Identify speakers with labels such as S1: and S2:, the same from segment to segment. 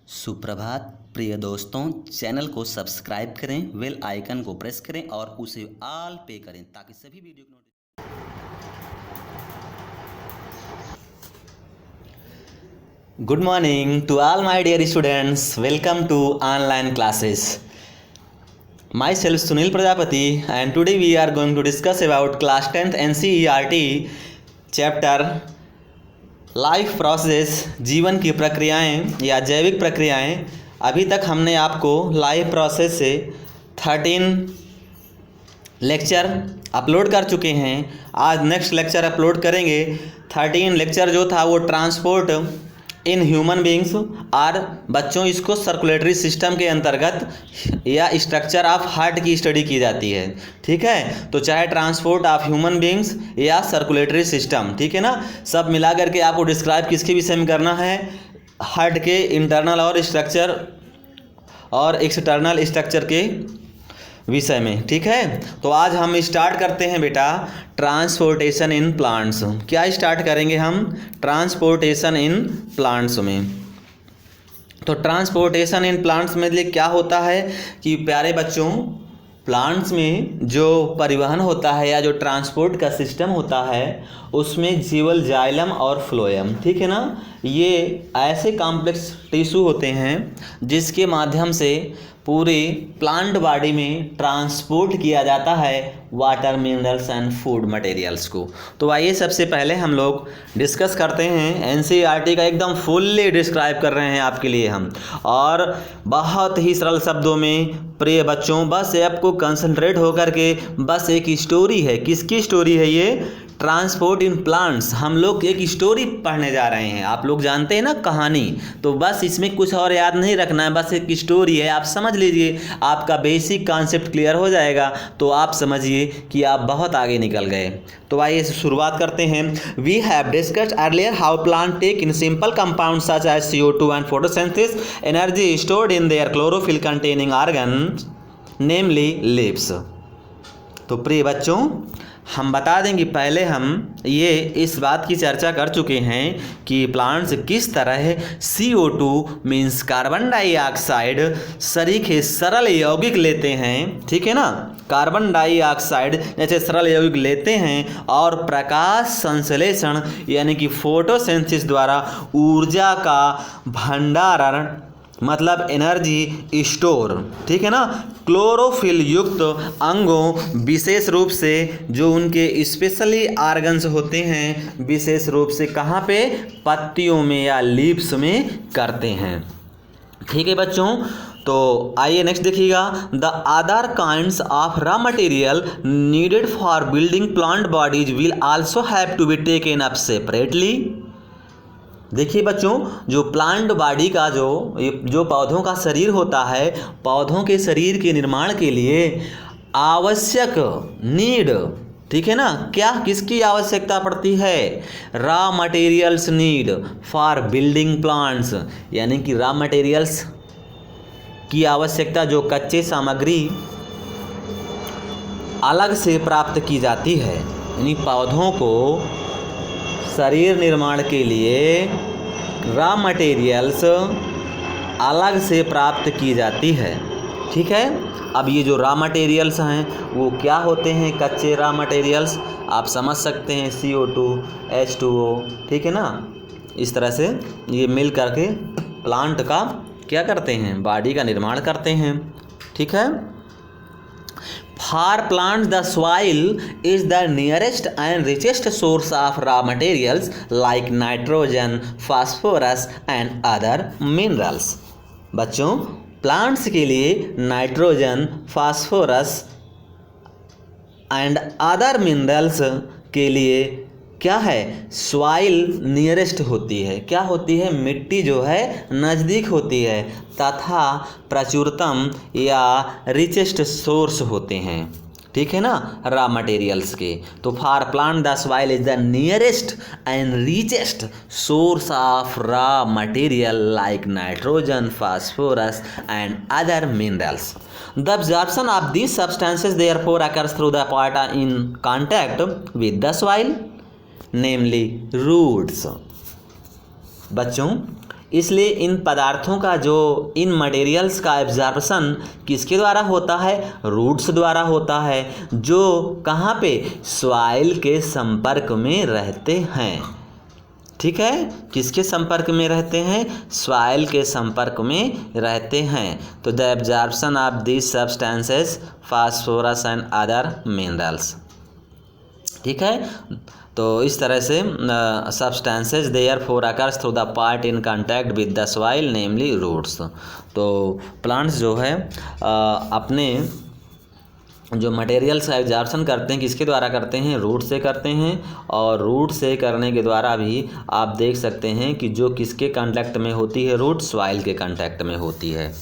S1: सुप्रभात प्रिय दोस्तों, चैनल को सब्सक्राइब करें, बेल आइकन को प्रेस करें और उसे ऑल पे करें ताकि सभी वीडियो की notification. Good morning to all my dear students, welcome to online classes. Myself Sunil Prajapati and today we are going to discuss about class 10th NCERT chapter life process, जीवन की प्रक्रियाएं या जैविक प्रक्रियाएं। अभी तक हमने आपको लाइफ प्रोसेस से 13 लेक्चर अपलोड कर चुके हैं। आज नेक्स्ट लेक्चर अपलोड करेंगे। 13 लेक्चर जो था वो ट्रांसपोर्ट इन ह्यूमन बींग्स और बच्चों इसको सर्कुलेटरी सिस्टम के अंतर्गत या स्ट्रक्चर ऑफ हार्ट की स्टडी की जाती है। ठीक है, तो चाहे ट्रांसपोर्ट ऑफ ह्यूमन बींग्स या सर्कुलेटरी सिस्टम, ठीक है ना, सब मिला करके आपको डिस्क्राइब किसके विषय में करना है, हार्ट के इंटरनल और स्ट्रक्चर और एक्सटर्नल स्ट्रक्चर के विषय में। ठीक है, तो आज हम स्टार्ट करते हैं बेटा ट्रांसपोर्टेशन इन प्लांट्स। क्या स्टार्ट करेंगे हम? ट्रांसपोर्टेशन इन प्लांट्स में। तो ट्रांसपोर्टेशन इन प्लांट्स में क्या होता है कि प्यारे बच्चों, प्लांट्स में जो परिवहन होता है या जो ट्रांसपोर्ट का सिस्टम होता है उसमें जीवल, जाइलम और फ्लोएम, ठीक है ना, ये ऐसे कॉम्प्लेक्स टिश्यू होते हैं जिसके माध्यम से पूरे प्लांट बॉडी में ट्रांसपोर्ट किया जाता है water, minerals and food materials को। तो आइए सबसे पहले हम लोग डिस्कस करते हैं। एनसीईआरटी का एकदम फुल्ली डिस्क्राइब कर रहे हैं आपके लिए हम, और बहुत ही सरल शब्दों में प्रिय बच्चों, बस आपको कंसंट्रेट होकर के बस एक स्टोरी है। किसकी स्टोरी है ये? Transport in plants. हम लोग एक स्टोरी पढ़ने जा रहे हैं। आप लोग जानते हैं ना कहानी, तो बस इसमें कुछ और याद नहीं रखना है, बस एक स्टोरी है, आप समझ लीजिए, आपका बेसिक कॉन्सेप्ट क्लियर हो जाएगा तो आप समझिए कि आप बहुत आगे निकल गए। तो आइए शुरुआत करते हैं। We have discussed earlier how plant take in simple compound such as CO2 and photosynthesis energy stored in their chlorophyll containing organ namely leaves. तो प्रिय बच्चों, हम बता दें कि पहले हम ये इस बात की चर्चा कर चुके हैं कि प्लांट्स किस तरह CO2 मीन्स कार्बन डाइऑक्साइड सरीखे सरल यौगिक लेते हैं, ठीक है ना, कार्बन डाइऑक्साइड जैसे सरल यौगिक लेते हैं और प्रकाश संश्लेषण यानी कि फोटोसिंथेसिस द्वारा ऊर्जा का भंडारण मतलब एनर्जी स्टोर, ठीक है ना, क्लोरोफिल युक्त अंगों, विशेष रूप से जो उनके स्पेशली ऑर्गन्स होते हैं, विशेष रूप से कहाँ पे? पत्तियों में या लीव्स में करते हैं। ठीक है बच्चों, तो आइए नेक्स्ट देखिएगा। The other kinds of raw material needed for building plant bodies will also have to be taken up separately. देखिए बच्चों, जो प्लांट बॉडी का जो पौधों का शरीर होता है, पौधों के शरीर के निर्माण के लिए आवश्यक नीड, ठीक है ना, क्या किसकी आवश्यकता पड़ती है? Raw materials need for building plants, यानी कि रॉ मटेरियल्स की आवश्यकता, जो कच्चे सामग्री अलग से प्राप्त की जाती है, यानी पौधों को शरीर निर्माण के लिए रॉ मटेरियल्स अलग से प्राप्त की जाती है। ठीक है, अब ये जो रॉ मटेरियल्स हैं वो क्या होते हैं? कच्चे रॉ मटेरियल्स आप समझ सकते हैं, CO2, H2O, ठीक है ना, इस तरह से ये मिल करके प्लांट का क्या करते हैं? बॉडी का निर्माण करते हैं। ठीक है, For plants, the soil is the nearest and richest source of raw materials like nitrogen, phosphorus and other minerals. बच्चों, प्लांट्स के लिए nitrogen, phosphorus and other minerals के लिए क्या है? सॉइल नियरेस्ट होती है। क्या होती है? मिट्टी जो है नज़दीक होती है, तथा प्रचुरतम या रिचेस्ट सोर्स होते हैं, ठीक है ना, रॉ मटेरियल्स के। तो for plant the soil is the nearest and richest source of raw material like nitrogen, phosphorus and other minerals. The absorption of these substances therefore occurs through the part in contact with the soil, namely roots. बच्चों, इसलिए इन पदार्थों का इन materials का absorption किसके द्वारा होता है? Roots द्वारा होता है, जो कहाँ पे? सॉइल के संपर्क में रहते हैं। ठीक है, किसके संपर्क में रहते हैं? सॉइल के संपर्क में रहते हैं। तो the absorption of this substances phosphorus and other minerals. ठीक है, तो इस तरह से substances therefore occurs through the part in contact with the soil namely roots. तो प्लांट्स जो है अपने जो मटेरियल्स का एब्जॉर्प्शन करते हैं किसके द्वारा करते हैं? रूट से करते हैं। और रूट से करने के द्वारा भी आप देख सकते हैं कि जो किसके कांटेक्ट में होती है? रूट सॉइल के कांटेक्ट में होती है।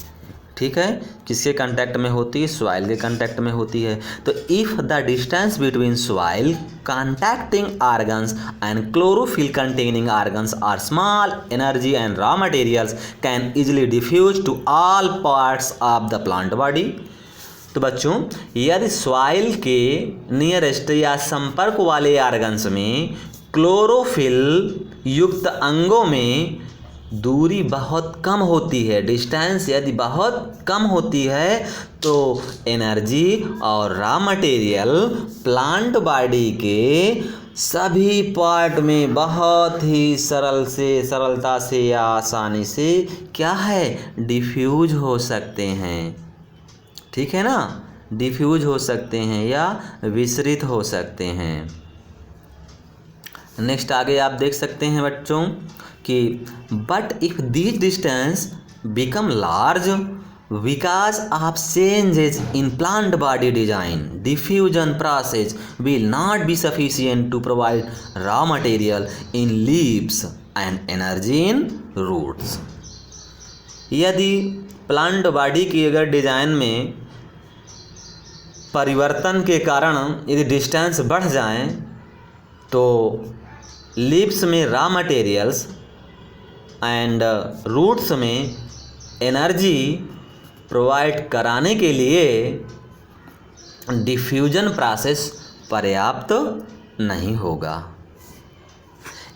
S1: ठीक है, किसके कांटेक्ट में होती है? सॉइल के कांटेक्ट में होती है। तो if the distance between soil contacting organs and chlorophyll containing organs are small, energy and raw materials can easily diffuse to all parts of the plant body। तो बच्चों, यदि सॉइल के नियरेस्ट या संपर्क वाले आर्गन्स में क्लोरोफिल युक्त अंगों में दूरी बहुत कम होती है, डिस्टेंस यदि बहुत कम होती है, तो एनर्जी और रॉ मटेरियल प्लांट बॉडी के सभी पार्ट में बहुत ही सरलता से या आसानी से क्या है? डिफ्यूज हो सकते हैं। ठीक है ना, डिफ्यूज हो सकते हैं या विसरित हो सकते हैं। नेक्स्ट आगे आप देख सकते हैं बच्चों कि but if this distance become large because of changes in plant body design, diffusion process will not be sufficient to provide raw material in leaves and energy in roots. यदि प्लांट बॉडी की अगर design में परिवर्तन के कारण यदि distance बढ़ जाए तो लीव्स में रॉ मटेरियल्स एंड रूट्स में एनर्जी प्रोवाइड कराने के लिए डिफ्यूजन प्रोसेस पर्याप्त नहीं होगा।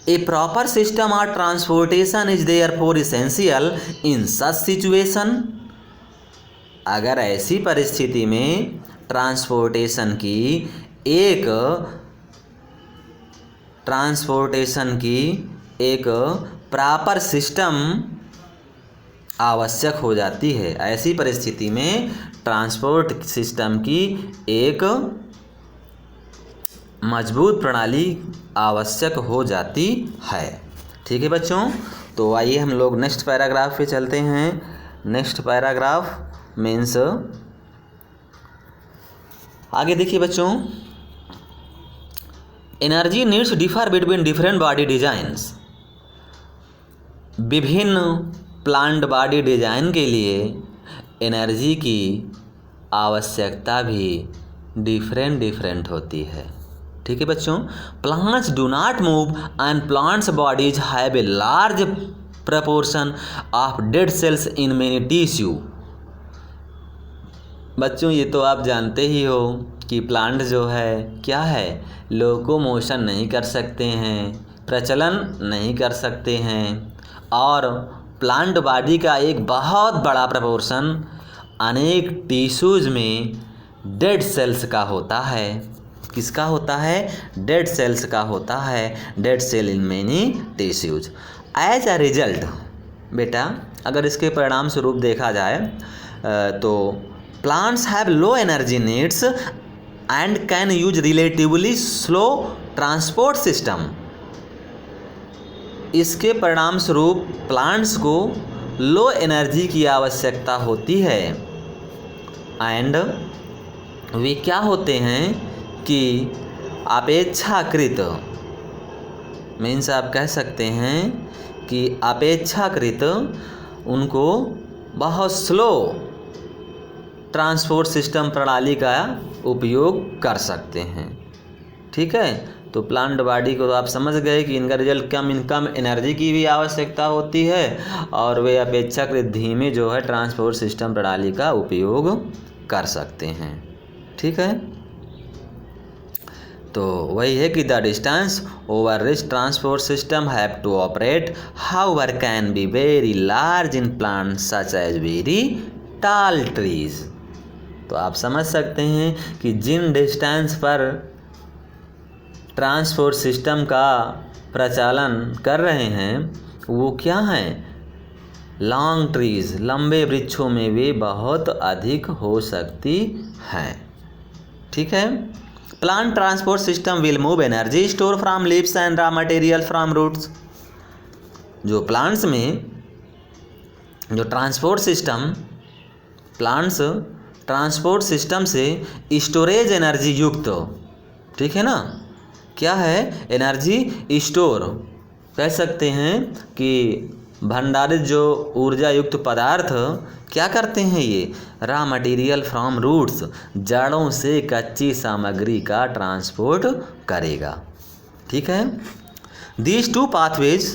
S1: A proper system of transportation is therefore essential in such situation. अगर ऐसी परिस्थिति में ट्रांसपोर्टेशन की एक प्रॉपर सिस्टम आवश्यक हो जाती है। ऐसी परिस्थिति में ट्रांसपोर्ट सिस्टम की एक मजबूत प्रणाली आवश्यक हो जाती है। ठीक है बच्चों, तो आइए हम लोग नेक्स्ट पैराग्राफ पे चलते हैं। नेक्स्ट पैराग्राफ मीन्स आगे देखिए बच्चों, energy needs differ between different body designs. विभिन्न प्लांट बॉडी डिजाइन के लिए एनर्जी की आवश्यकता भी डिफरेंट होती है। ठीक है बच्चों, plants do not move and plants bodies have a large proportion of dead cells in many tissue. बच्चों ये तो आप जानते ही हो कि प्लांट जो है क्या है, लोकोमोशन नहीं कर सकते हैं, प्रचलन नहीं कर सकते हैं, और प्लांट बॉडी का एक बहुत बड़ा प्रपोर्शन अनेक टिश्यूज में डेड सेल्स का होता है। किसका होता है? डेड सेल्स का होता है। Dead cell in many tissues. As a result बेटा, अगर इसके परिणाम स्वरूप देखा जाए तो plants have low energy needs and can use relatively slow transport system. इसके परिणाम स्वरूप प्लांट्स को लो एनर्जी की आवश्यकता होती है एंड वे क्या होते हैं कि अपेक्षाकृत, मीन्स आप कह सकते हैं कि अपेक्षाकृत उनको बहुत स्लो ट्रांसपोर्ट सिस्टम प्रणाली का उपयोग कर सकते हैं। ठीक है, तो प्लांट बॉडी को तो आप समझ गए कि इनका रिजल्ट कम एनर्जी की भी आवश्यकता होती है और वे अपेक्षाकृत धीमे जो है ट्रांसपोर्ट सिस्टम प्रणाली का उपयोग कर सकते हैं। ठीक है, तो वही है कि the distance over which transport system have to operate however can be very large in plant such as very tall trees. तो आप समझ सकते हैं कि जिन डिस्टेंस पर ट्रांसपोर्ट सिस्टम का प्रचालन कर रहे हैं वो क्या हैं, लॉन्ग ट्रीज, लंबे वृक्षों में वे बहुत अधिक हो सकती हैं। ठीक है। Plant transport system will move energy store from leaves and raw material from roots. जो प्लांट्स में जो प्लांट्स ट्रांसपोर्ट सिस्टम से स्टोरेज एनर्जी युक्त, ठीक है ना, क्या है, एनर्जी स्टोर कह सकते हैं कि भंडारित जो ऊर्जा युक्त पदार्थ क्या करते हैं, ये रॉ मटेरियल फ्रॉम रूट्स, जड़ों से कच्ची सामग्री का ट्रांसपोर्ट करेगा। ठीक है। These two pathways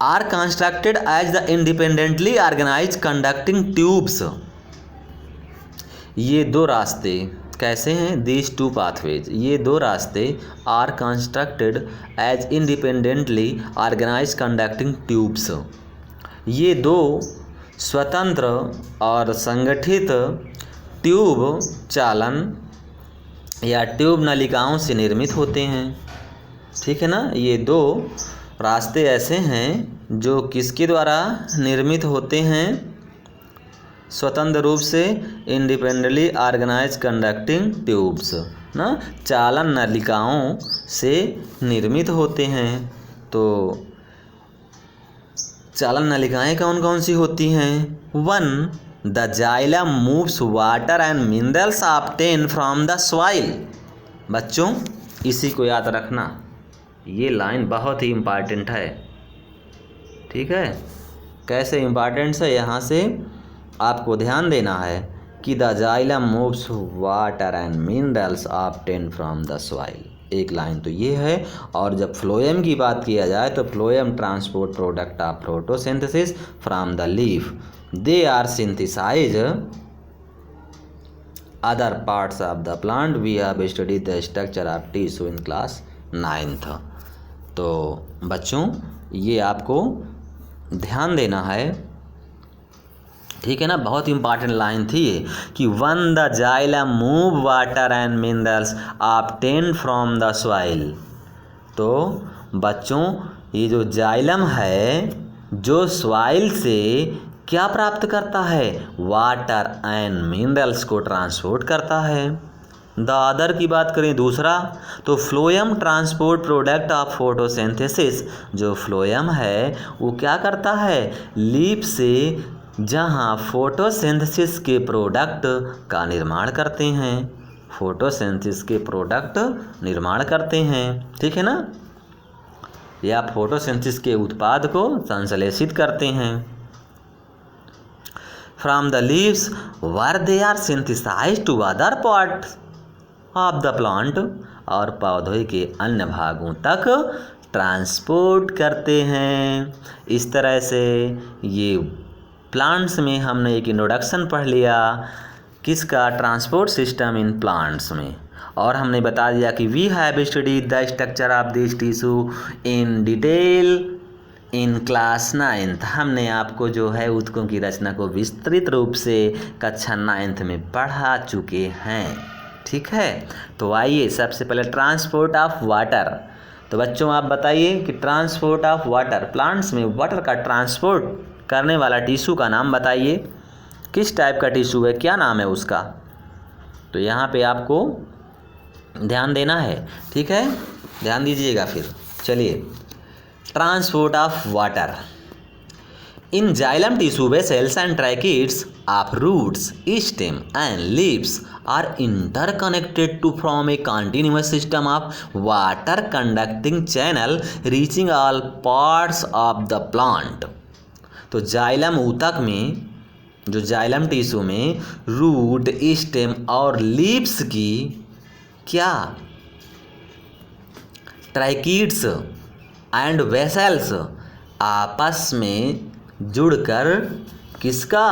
S1: are constructed as the independently organize conducting tubes. ये दो रास्ते कैसे हैं, दीज टू पाथवेज, ये दो रास्ते are constructed as independently organize conducting tubes. ये दो स्वतंत्र और संगठित ट्यूब चालन या ट्यूब नलिकाओं से निर्मित होते हैं। ठीक है ना। ये दो रास्ते ऐसे हैं जो किसके द्वारा निर्मित होते हैं, स्वतंत्र रूप से इंडिपेंडेंटली ऑर्गेनाइज कंडक्टिंग ट्यूब्स ना, चालन नलिकाओं से निर्मित होते हैं। तो चालन नलिकाएं कौन कौन सी होती हैं, 1 the xylem moves water and minerals obtain from the soil. बच्चों इसी को याद रखना, ये लाइन बहुत ही इम्पॉर्टेंट है। ठीक है। कैसे इम्पॉर्टेंट है, यहाँ से आपको ध्यान देना है कि the xylem moves water and minerals obtain from the soil, एक लाइन तो ये है। और जब फ्लोएम की बात किया जाए तो phloem transport product of photosynthesis from the leaf, they are synthesize other parts of the plant, we have studied the structure of tissue in class 9th। तो बच्चों ये आपको ध्यान देना है, ठीक है ना, बहुत इंपॉर्टेंट लाइन थी ये कि 1 the xylem move water and minerals obtain from the soil. तो बच्चों ये जो जाइलम है जो सॉइल से क्या प्राप्त करता है, वाटर एंड मिनरल्स को ट्रांसपोर्ट करता है। द अदर की बात करें दूसरा, तो phloem transport product of photosynthesis, जो फ्लोएम है वो क्या करता है, लीफ से जहाँ फोटोसिंथेसिस के प्रोडक्ट का निर्माण करते हैं, फोटोसिंथेसिस के प्रोडक्ट निर्माण करते हैं। ठीक है ना, या फोटोसिंथेसिस के उत्पाद को संश्लेषित करते हैं। From the leaves where they are synthesized to other parts of the plant, और पौधे के अन्य भागों तक ट्रांसपोर्ट करते हैं। इस तरह से ये प्लांट्स में हमने एक इंट्रोडक्शन पढ़ लिया किसका, ट्रांसपोर्ट सिस्टम इन प्लांट्स में, और हमने बता दिया कि we have studied the structure of this tissue in detail in class 9th। हमने आपको जो है ऊतकों की रचना को विस्तृत रूप से कक्षा 9th में पढ़ा चुके हैं। ठीक है। तो आइए सबसे पहले ट्रांसपोर्ट ऑफ वाटर। तो बच्चों आप बताइए कि ट्रांसपोर्ट ऑफ वाटर, प्लांट्स में वाटर का ट्रांसपोर्ट करने वाला टिश्यू का नाम बताइए, किस टाइप का टिश्यू है, क्या नाम है उसका। तो यहाँ पे आपको ध्यान देना है। ठीक है, ध्यान दीजिएगा। फिर चलिए, transport of water in xylem tissue vessels and tracheids of roots, stem and leaves are interconnected to form a continuous system of water conducting channel reaching all parts of the plant. तो xylem ऊतक में, जो xylem tissue में root, stem और leaves की क्या, tracheids and vessels आपस में जुड़कर किसका,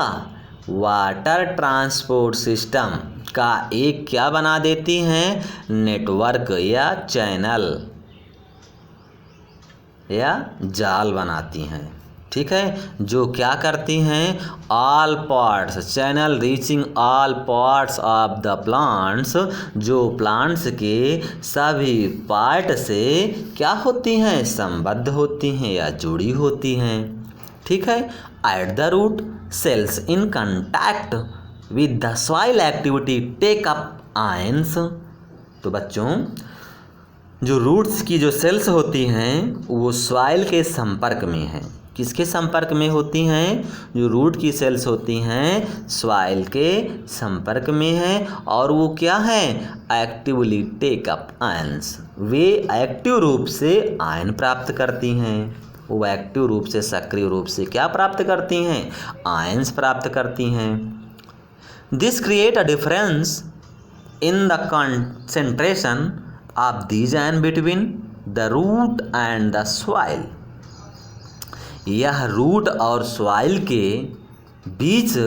S1: वाटर ट्रांसपोर्ट सिस्टम का एक क्या बना देती हैं, नेटवर्क या चैनल या जाल बनाती हैं। ठीक है, जो क्या करती हैं, all parts, channel reaching all parts of the plants, जो प्लांट्स के सभी पार्ट से क्या होती हैं, संबद्ध होती हैं या जुड़ी होती हैं। ठीक है, at the root cells in contact with the soil activity take up ions. तो बच्चों, जो रूट्स की जो सेल्स होती हैं वो सॉइल के संपर्क में हैं। किसके संपर्क में होती हैं, जो रूट की सेल्स होती हैं सॉइल के संपर्क में हैं, और वो क्या हैं, एक्टिवली टेक अप आयंस, वे एक्टिव रूप से आयन प्राप्त करती हैं। वो एक्टिव रूप से, सक्रिय रूप से क्या प्राप्त करती हैं, आयंस प्राप्त करती हैं। This create a difference in the concentration of these ion between the root and the soil। यह रूट और सॉइल के बीच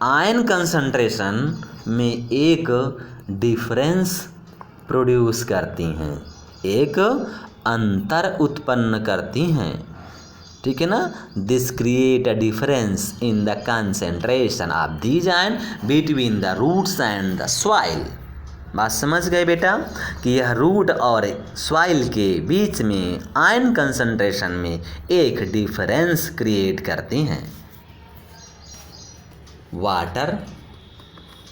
S1: आयन कंसंट्रेशन में एक डिफरेंस प्रोड्यूस करती हैं, एक अंतर उत्पन्न करती हैं। ठीक है ना, this create a difference in the concentration of these ion between the roots and the soil. बात समझ गए बेटा कि यह रूट और सॉइल के बीच में आयन कंसंट्रेशन में एक डिफरेंस क्रिएट करती हैं। वाटर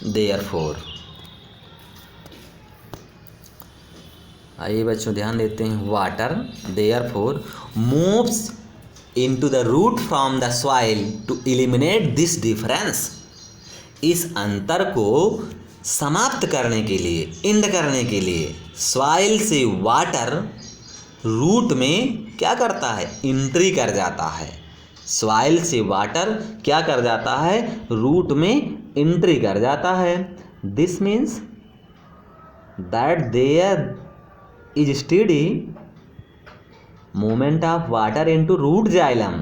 S1: देयरफॉर, आइए बच्चों ध्यान देते हैं। Water therefore moves into the root from the soil to eliminate this difference. इस अंतर को समाप्त करने के लिए, इंड करने के लिए सॉइल से वाटर रूट में क्या करता है, एंट्री कर जाता है। सॉइल से वाटर क्या कर जाता है, रूट में एंट्री कर जाता है। This means that there is steady movement of water into root xylem,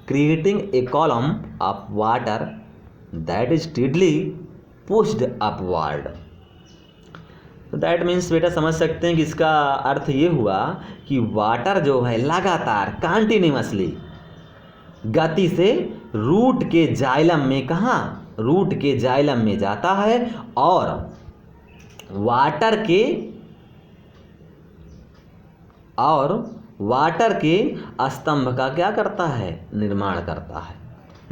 S1: creating a column of water that is steadily pushed upward. तो दैट मीन्स बेटा समझ सकते हैं कि इसका अर्थ ये हुआ कि वाटर जो है लगातार कंटिन्यूअसली गति से रूट के जाइलम में, कहाँ, रूट के जाइलम में जाता है और वाटर के स्तंभ का क्या करता है, निर्माण करता है,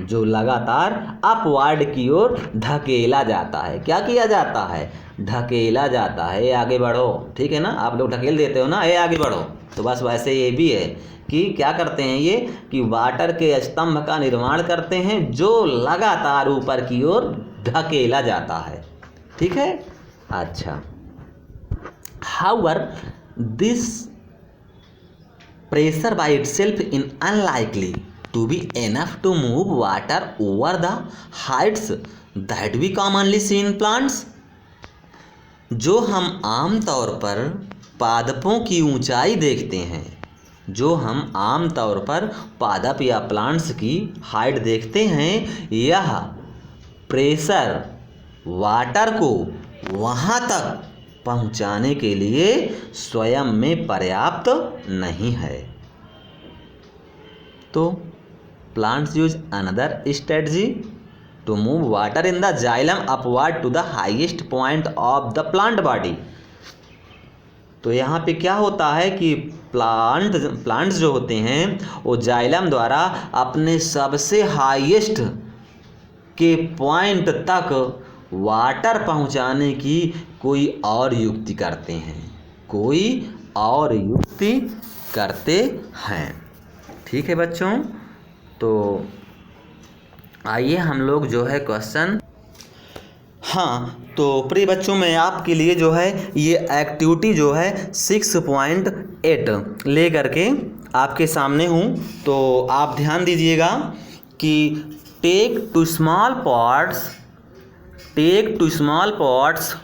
S1: जो लगातार अपवर्ड की ओर ढकेला जाता है। क्या किया जाता है, ढकेला जाता है, आगे बढ़ो। ठीक है ना, आप लोग ढकेल देते हो ना, आगे बढ़ो। तो बस वैसे ये भी है कि क्या करते हैं ये, कि वाटर के स्तंभ का निर्माण करते हैं जो लगातार ऊपर की ओर ढकेला जाता है। ठीक है, अच्छा। However this pressure by itself in unlikely to be enough to move water over the heights that we commonly see in plants। जो हम आम तौर पर पादपों की ऊंचाई देखते हैं, जो हम आम तौर पर पादप या प्लांट्स की हाइट देखते हैं, यह प्रेशर वाटर को वहाँ तक पहुँचाने के लिए स्वयं में पर्याप्त नहीं है। तो plants use another strategy to move water in the xylem upward to the highest point of the plant body। तो यहाँ पे क्या होता है कि प्लांट्स जो होते हैं वो जाइलम द्वारा अपने सबसे हाईएस्ट के पॉइंट तक वाटर पहुँचाने की कोई और युक्ति करते हैं, कोई और युक्ति करते हैं। ठीक है बच्चों, तो आइए हम लोग जो है क्वेश्चन, हाँ तो प्रिय बच्चों मैं आपके लिए जो है ये एक्टिविटी जो है 6.8 ले करके आपके सामने हूँ। तो आप ध्यान दीजिएगा कि take two small pots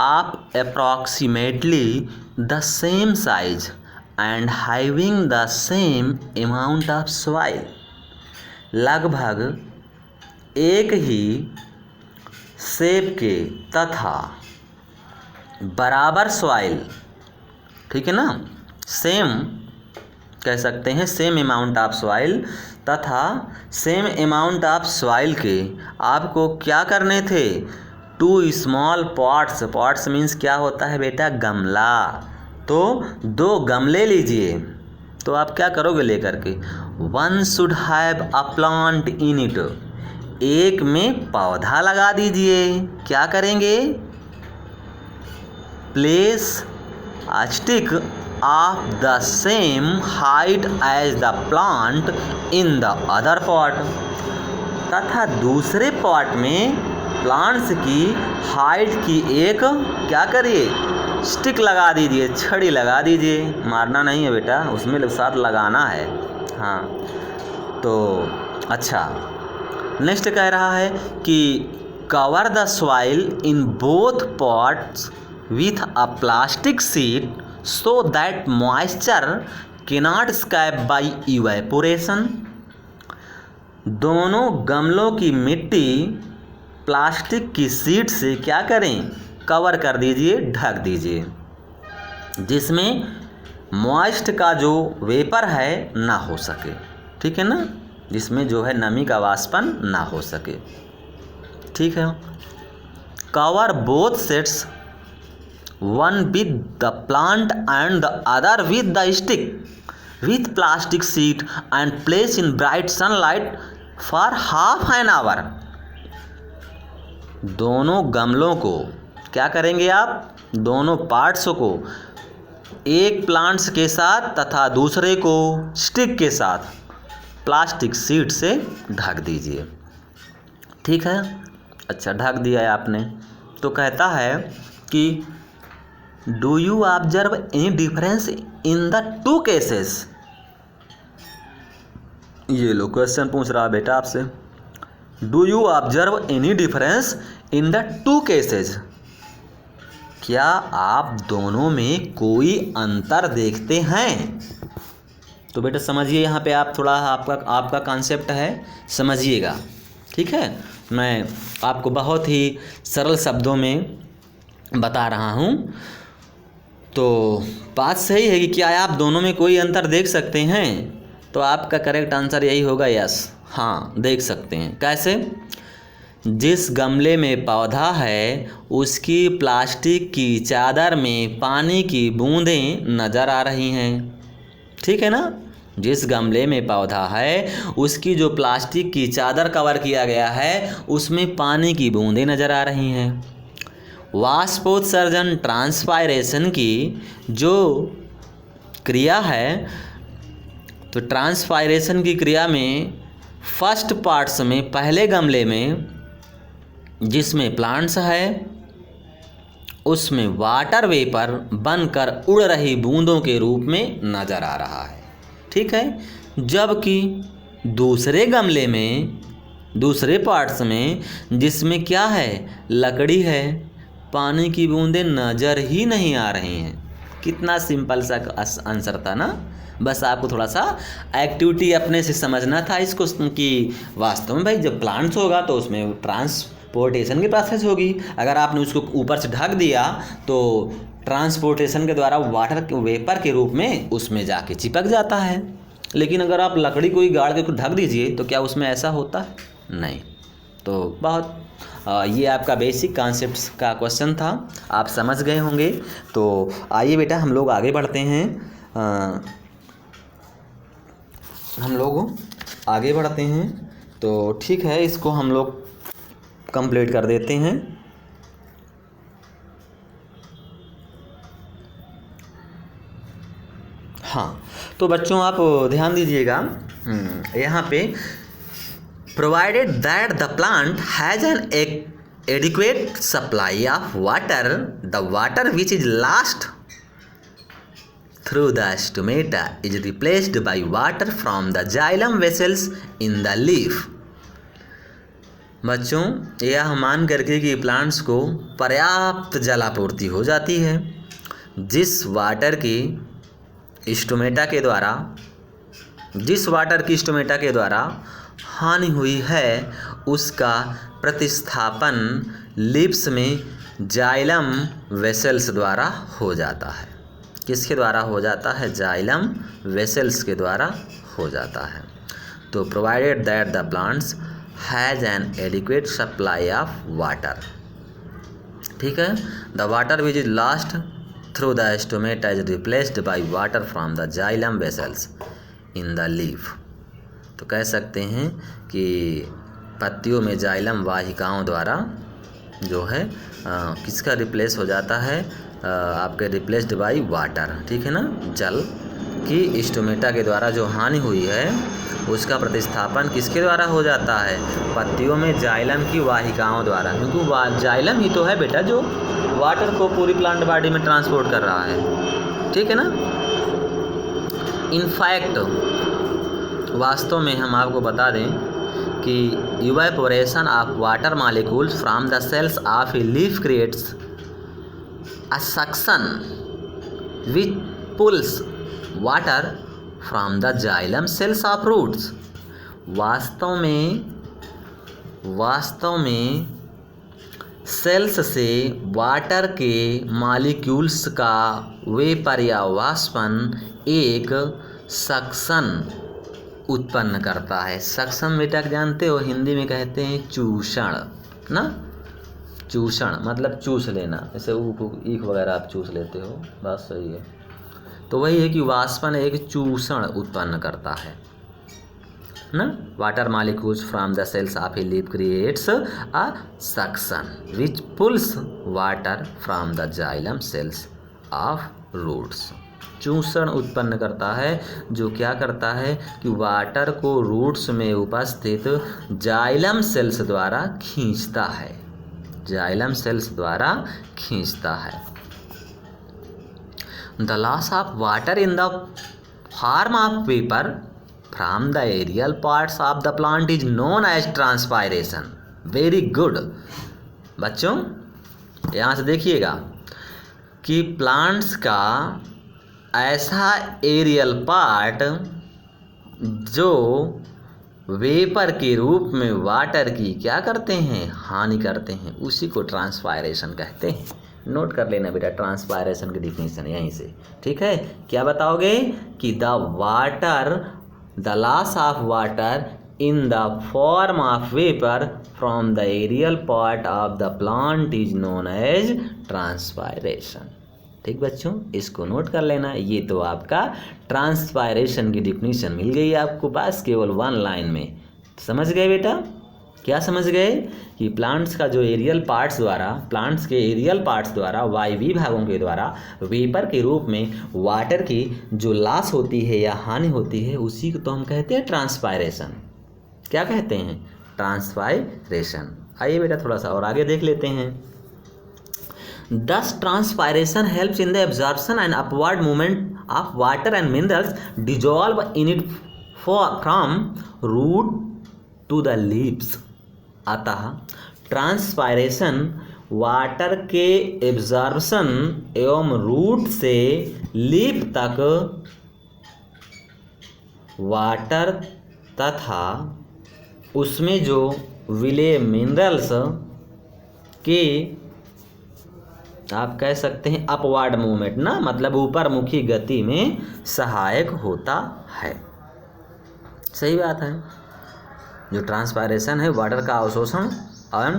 S1: of approximately the same size and having the same amount of soil. लगभग एक ही सेब के तथा बराबर सॉइल, ठीक है ना, सेम कह सकते हैं, सेम अमाउंट ऑफ सॉइल तथा सेम अमाउंट ऑफ सॉइल के आपको क्या करने थे, 2 स्मॉल पॉट्स, पॉट्स मीन्स क्या होता है बेटा, गमला, तो 2 गमले लीजिए। तो आप क्या करोगे लेकर के, 1 should have a plant in it, एक में पौधा लगा दीजिए। क्या करेंगे, place a stick of the same height as the plant in the other pot, तथा दूसरे पॉट में प्लांट्स की हाइट की एक क्या करिए, स्टिक लगा दीजिए, छड़ी लगा दीजिए, मारना नहीं है बेटा, उसमें साथ लगाना है। हाँ तो अच्छा, नेक्स्ट कह रहा है कि cover the soil in both pots with a plastic sheet so that moisture cannot escape by evaporation. दोनों गमलों की मिट्टी प्लास्टिक की शीट से क्या करें, कवर कर दीजिए, ढक दीजिए, जिसमें मॉइस्ट का जो वेपर है ना हो सके, ठीक है ना, जिसमें जो है नमी का वाष्पन ना हो सके, ठीक है। Cover both sets, one with the plant and the other with the stick with plastic sheet and place in bright sunlight for half an hour. दोनों गमलों को क्या करेंगे आप, दोनों पार्ट्स को एक प्लांट्स के साथ तथा दूसरे को स्टिक के साथ प्लास्टिक शीट से ढक दीजिए, ठीक है। अच्छा, ढक दिया है आपने, तो कहता है कि do you observe any difference in the 2 cases. ये लो क्वेश्चन पूछ रहा है बेटा आपसे, do you observe any difference in the 2 cases, क्या आप दोनों में कोई अंतर देखते हैं। तो बेटा समझिए, यहाँ पे आप थोड़ा आपका कॉन्सेप्ट है, समझिएगा, ठीक है। मैं आपको बहुत ही सरल शब्दों में बता रहा हूँ। तो बात सही है कि क्या आप दोनों में कोई अंतर देख सकते हैं, तो आपका करेक्ट आंसर यही होगा, यस, हाँ देख सकते हैं। कैसे, जिस गमले में पौधा है उसकी प्लास्टिक की चादर में पानी की बूंदें नज़र आ रही हैं, ठीक है ना। जिस गमले में पौधा है उसकी जो प्लास्टिक की चादर कवर किया गया है उसमें पानी की बूंदें नज़र आ रही हैं। वाष्पोत्सर्जन ट्रांसपायरेशन की जो क्रिया है, तो ट्रांसपायरेशन की क्रिया में फर्स्ट पार्ट्स में, पहले गमले में जिसमें प्लांट्स है उसमें वाटर वेपर बनकर उड़ रही बूंदों के रूप में नज़र आ रहा है, ठीक है। जबकि दूसरे गमले में, दूसरे पार्ट्स में जिसमें क्या है, लकड़ी है, पानी की बूंदें नज़र ही नहीं आ रही हैं। कितना सिंपल सा आंसर था ना, बस आपको थोड़ा सा एक्टिविटी अपने से समझना था इसको, कि वास्तव में भाई जब प्लांट्स होगा तो उसमें ट्रांसपोर्टेशन की प्रोसेस होगी। अगर आपने उसको ऊपर से ढक दिया तो ट्रांसपोर्टेशन के द्वारा वाटर वेपर के रूप में उसमें जाके चिपक जाता है। लेकिन अगर आप लकड़ी को ही गाड़ के ढक दीजिए तो क्या उसमें ऐसा होता है, नहीं। तो बहुत ये आपका बेसिक कॉन्सेप्ट्स का क्वेश्चन था, आप समझ गए होंगे। तो आइए बेटा हम लोग आगे बढ़ते हैं, हम लोग आगे बढ़ते हैं। तो ठीक है, इसको हम लोग कंप्लीट कर देते हैं। हाँ, तो बच्चों आप ध्यान दीजिएगा, यहाँ पे provided that the plant has an adequate supply of water, the water which is last through the stomata is replaced by water from the xylem vessels in the leaf। बच्चों यह मान करके कि प्लांट्स को पर्याप्त जलापूर्ति हो जाती है, जिस वाटर की स्टोमेटा के द्वारा हानि हुई है उसका प्रतिस्थापन लिप्स में जाइलम वेसल्स द्वारा हो जाता है। किसके द्वारा हो जाता है? जाइलम वेसल्स के द्वारा हो जाता है। तो provided that the plants has an adequate supply of water. ठीक है, the water which is lost through the stomata is replaced by water from the xylem vessels in the leaf. तो कह सकते हैं कि पत्तियों में जाइलम वाहिकाओं द्वारा जो है किसका रिप्लेस हो जाता है? आपके रिप्लेस्ड बाय वाटर। ठीक है ना, जल की स्टोमेटा के द्वारा जो हानि हुई है उसका प्रतिस्थापन किसके द्वारा हो जाता है? पत्तियों में जाइलम की वाहिकाओं द्वारा, क्योंकि जाइलम ही तो है बेटा जो वाटर को पूरी प्लांट बॉडी में ट्रांसपोर्ट कर रहा है। ठीक है ना। इनफैक्ट वास्तव में हम आपको बता दें कि evaporation of water molecules from the cells of a leaf creates a suction which pulls water from the xylem cells of roots. वास्तव में सेल्स से वाटर के मॉलिक्यूल्स का वेपर या वाष्पन एक सक्शन उत्पन्न करता है। सक्शन बेटा जानते हो, हिंदी में कहते हैं चूषण ना। चूषण मतलब चूस लेना, जैसे ईख वगैरह आप चूस लेते हो, बात सही है। तो वही है कि वाष्पन एक चूषण उत्पन्न करता है ना। Water molecules from the cells of a leaf creates a suction which pulls water from the xylem cells of roots. चूषण उत्पन्न करता है जो क्या करता है कि वाटर को रूट्स में उपस्थित जाइलम सेल्स द्वारा खींचता है। जाइलम सेल्स द्वारा खींचता है। The loss of water in the form of vapor from the aerial parts of the plant is known as transpiration. Very good बच्चों, यहाँ से देखिएगा कि प्लांट्स का ऐसा एरियल पार्ट जो वेपर के रूप में वाटर की क्या करते हैं? हानि करते हैं, उसी को ट्रांसपायरेशन कहते हैं। नोट कर लेना बेटा ट्रांसपायरेशन की डिफिनीशन यहीं से। ठीक है, क्या बताओगे कि the loss of water in the form of vapour from the aerial part of the plant is known as transpiration. ठीक बच्चों, इसको नोट कर लेना। ये तो आपका ट्रांसपायरेशन की डिफिनीशन मिल गई आपको, बस केवल 1 लाइन में। समझ गए बेटा? क्या समझ गए कि प्लांट्स के एरियल पार्ट्स द्वारा वायवीय भागों के द्वारा वेपर के रूप में वाटर की जो लॉस होती है या हानि होती है उसी को तो हम कहते हैं ट्रांसपायरेशन। क्या कहते हैं? ट्रांसपायरेशन। आइए बेटा थोड़ा सा और आगे देख लेते हैं। Thus transpiration helps in the absorption and upward movement of water and minerals dissolve in it from root to the leaves। अतः ट्रांसपायरेशन वाटर के एब्जॉर्प्शन एवं रूट से लीफ तक वाटर तथा उसमें जो विलय मिनरल्स के आप कह सकते हैं अपवर्ड मूवमेंट ना, मतलब ऊपर मुखी गति में सहायक होता है। सही बात है। जो ट्रांसपायरेशन है वाटर का अवशोषण और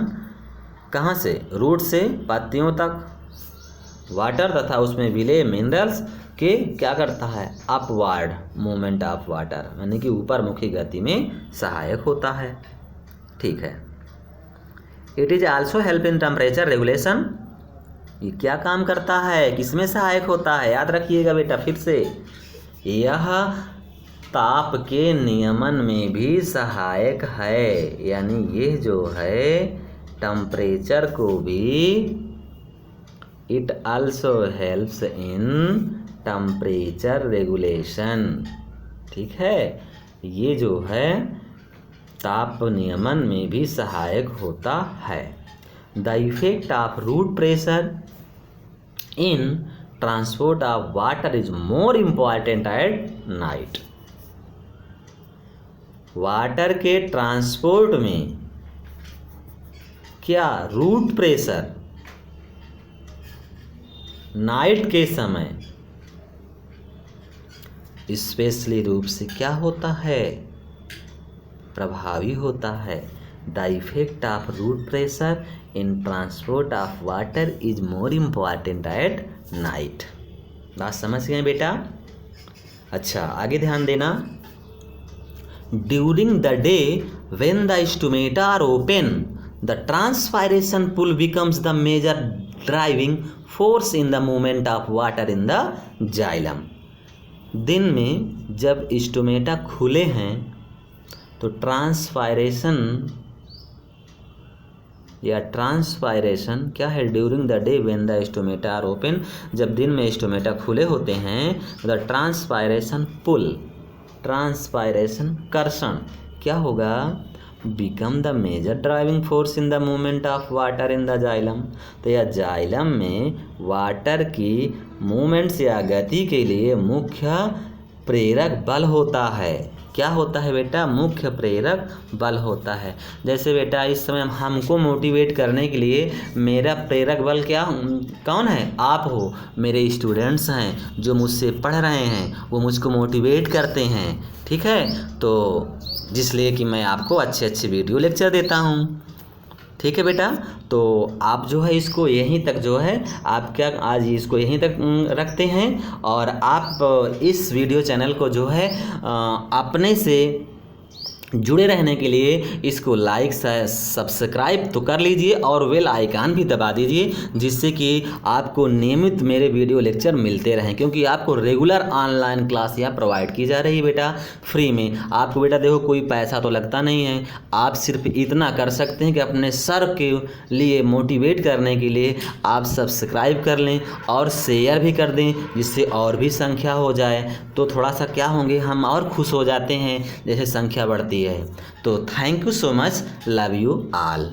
S1: कहाँ से? रूट से पत्तियों तक वाटर तथा उसमें विलय मिनरल्स के क्या करता है? अपवर्ड मूवमेंट ऑफ वाटर, यानी कि ऊपर मुखी गति में सहायक होता है। ठीक है। It is also help in temperature regulation. ये क्या काम करता है? किसमें सहायक होता है? याद रखिएगा बेटा फिर से, यह ताप के नियमन में भी सहायक है। यानी ये जो है टेम्परेचर को भी, it also helps in temperature regulation. ठीक है, ये जो है ताप नियमन में भी सहायक होता है। The effect of root pressure in transport of water is more important at night. Water के ट्रांसपोर्ट में क्या रूट प्रेशर नाइट के समय स्पेशली रूप से क्या होता है, प्रभावी होता है। The effect of root pressure in transport of water is more important at night. बात समझ गए बेटा। अच्छा आगे ध्यान देना। During the day when the stomata are open the transpiration pull becomes the major driving force in the movement of water in the xylem. दिन में जब स्टोमेटा खुले हैं तो ट्रांसपायरेशन क्या है, during the day when the stomata are open, जब दिन में स्टोमेटा खुले होते हैं द ट्रांसपायरेशन पुल, ट्रांसपायरेशन कर्षण क्या होगा, become the major driving force in the movement of water in the xylem. तो यह जाइलम में वाटर की मूवमेंट्स या गति के लिए मुख्य प्रेरक बल होता है। क्या होता है बेटा, मुख्य प्रेरक बल होता है। जैसे बेटा इस समय हमको मोटिवेट करने के लिए मेरा प्रेरक बल क्या कौन है, आप हो, मेरे स्टूडेंट्स हैं जो मुझसे पढ़ रहे हैं, वो मुझको मोटिवेट करते हैं, ठीक है। तो जिसलिए कि मैं आपको अच्छे अच्छे वीडियो लेक्चर देता हूँ, ठीक है बेटा। तो आप जो है इसको यहीं तक जो है आप क्या आज इसको यहीं तक रखते हैं, और आप इस वीडियो चैनल को जो है अपने से जुड़े रहने के लिए इसको लाइक सब्सक्राइब तो कर लीजिए और बेल आइकन भी दबा दीजिए, जिससे कि आपको नियमित मेरे वीडियो लेक्चर मिलते रहें, क्योंकि आपको रेगुलर ऑनलाइन क्लास यहाँ प्रोवाइड की जा रही है बेटा फ्री में। आपको बेटा देखो कोई पैसा तो लगता नहीं है, आप सिर्फ इतना कर सकते हैं कि अपने सर के लिए मोटिवेट करने के लिए आप सब्सक्राइब कर लें और शेयर भी कर दें, जिससे और भी संख्या हो जाए तो थोड़ा सा क्या होंगे हम और खुश हो जाते हैं जैसे संख्या बढ़ती है। तो thank you so much, love you all.